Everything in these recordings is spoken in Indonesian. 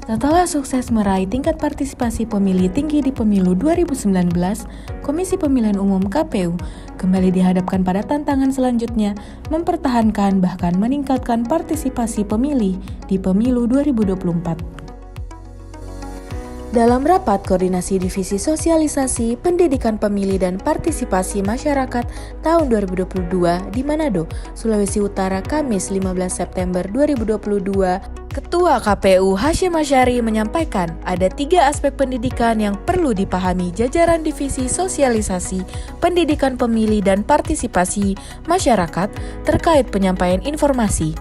Setelah sukses meraih tingkat partisipasi pemilih tinggi di pemilu 2019, Komisi Pemilihan Umum (KPU) kembali dihadapkan pada tantangan selanjutnya mempertahankan bahkan meningkatkan partisipasi pemilih di pemilu 2024. Dalam rapat koordinasi Divisi Sosialisasi, Pendidikan Pemilih dan Partisipasi Masyarakat tahun 2022 di Manado, Sulawesi Utara, Kamis 15 September 2022, Ketua KPU Hasyim Asyari menyampaikan ada 3 aspek pendidikan yang perlu dipahami jajaran Divisi Sosialisasi, Pendidikan Pemilih dan Partisipasi Masyarakat terkait penyampaian informasi.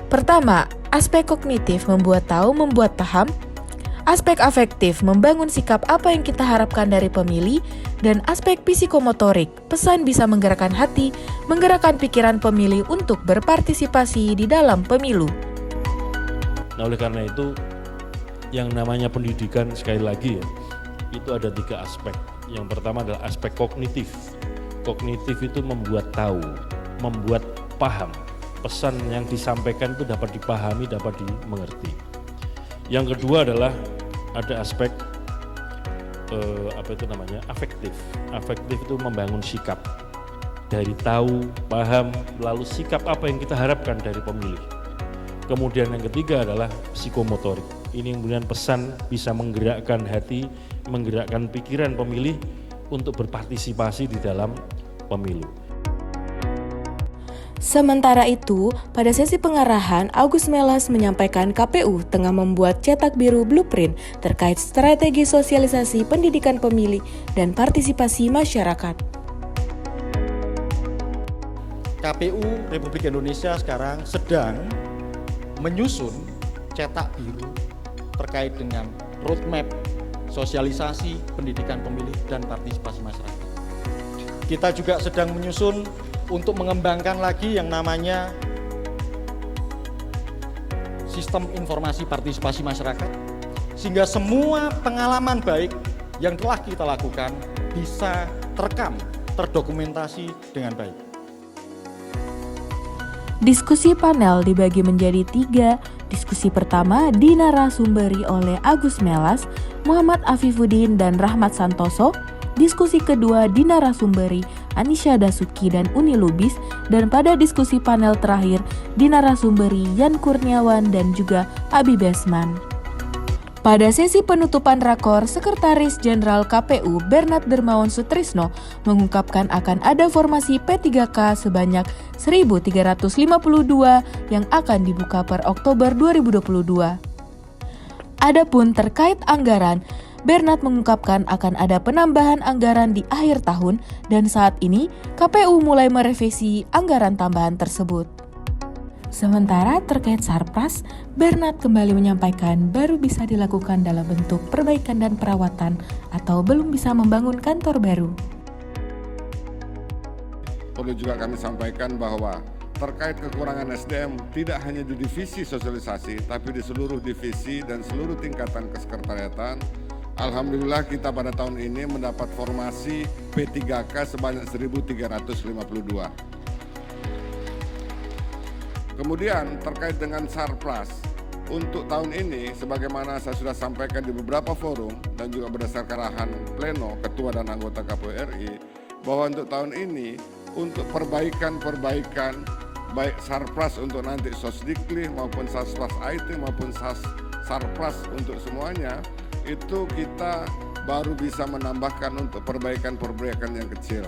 Pertama, aspek kognitif membuat tahu, membuat paham. Aspek afektif membangun sikap apa yang kita harapkan dari pemilih, dan aspek psikomotorik, pesan bisa menggerakkan hati, menggerakkan pikiran pemilih untuk berpartisipasi di dalam pemilu. Nah, oleh karena itu, yang namanya pendidikan sekali lagi ya, itu ada 3 aspek. Yang pertama adalah aspek kognitif. Kognitif itu membuat tahu, membuat paham. Pesan yang disampaikan itu dapat dipahami, dapat dimengerti. Yang kedua adalah ada aspek afektif. Afektif itu membangun sikap dari tahu, paham, lalu sikap apa yang kita harapkan dari pemilih. Kemudian yang ketiga adalah psikomotorik. Ini kemudian pesan bisa menggerakkan hati, menggerakkan pikiran pemilih untuk berpartisipasi di dalam pemilu. Sementara itu, pada sesi pengarahan, Agus Melas menyampaikan KPU tengah membuat cetak biru blueprint terkait strategi sosialisasi pendidikan pemilih dan partisipasi masyarakat. KPU Republik Indonesia sekarang sedang menyusun cetak biru terkait dengan roadmap sosialisasi pendidikan pemilih dan partisipasi masyarakat. Kita juga sedang menyusun untuk mengembangkan lagi yang namanya sistem informasi partisipasi masyarakat, sehingga semua pengalaman baik yang telah kita lakukan bisa terekam, terdokumentasi dengan baik. Diskusi panel dibagi menjadi 3. Diskusi pertama dinarasumberi oleh Agus Melas, Muhammad Afifuddin, dan Rahmat Santoso. Diskusi kedua dinarasumberi Anisha Dasuki dan Uni Lubis, dan pada diskusi panel terakhir dinarasumberi Yan Kurniawan dan juga Abi Besman. Pada sesi penutupan rakor, Sekretaris Jenderal KPU Bernard Dermawan Sutrisno mengungkapkan akan ada formasi P3K sebanyak 1.352 yang akan dibuka per Oktober 2022. Adapun terkait anggaran, Bernard mengungkapkan akan ada penambahan anggaran di akhir tahun dan saat ini KPU mulai merevisi anggaran tambahan tersebut. Sementara terkait Sarpras, Bernard kembali menyampaikan baru bisa dilakukan dalam bentuk perbaikan dan perawatan atau belum bisa membangun kantor baru. Perlu juga kami sampaikan bahwa terkait kekurangan SDM tidak hanya di divisi sosialisasi tapi di seluruh divisi dan seluruh tingkatan kesekretariatan. Alhamdulillah kita pada tahun ini mendapat formasi P3K sebanyak 1.352. Kemudian terkait dengan Sarpras, untuk tahun ini sebagaimana saya sudah sampaikan di beberapa forum dan juga berdasarkan arahan pleno Ketua dan anggota KPU RI, bahwa untuk tahun ini untuk perbaikan baik Sarpras untuk nanti Sosdikli maupun Sarpras IT maupun Sarpras untuk semuanya, itu kita baru bisa menambahkan untuk perbaikan yang kecil.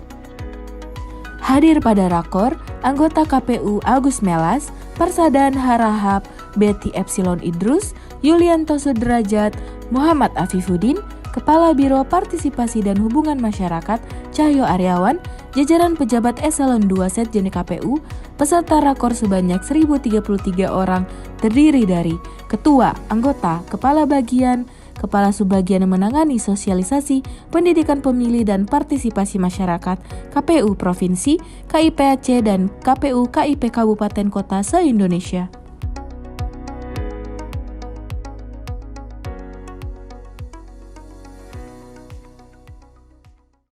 Hadir pada rakor, anggota KPU Agus Melas, Parsadan Harahap, Betty Epsilon Idrus, Yulianto Sudrajat, Muhammad Afifuddin, Kepala Biro Partisipasi dan Hubungan Masyarakat Cahyo Aryawan, jajaran pejabat eselon 2 Setjen KPU, peserta rakor sebanyak 1.033 orang terdiri dari Ketua, Anggota, Kepala Bagian, Kepala Subbagian yang menangani sosialisasi, pendidikan pemilih dan partisipasi masyarakat, KPU Provinsi, KIP Aceh, dan KPU KIP Kabupaten Kota se-Indonesia.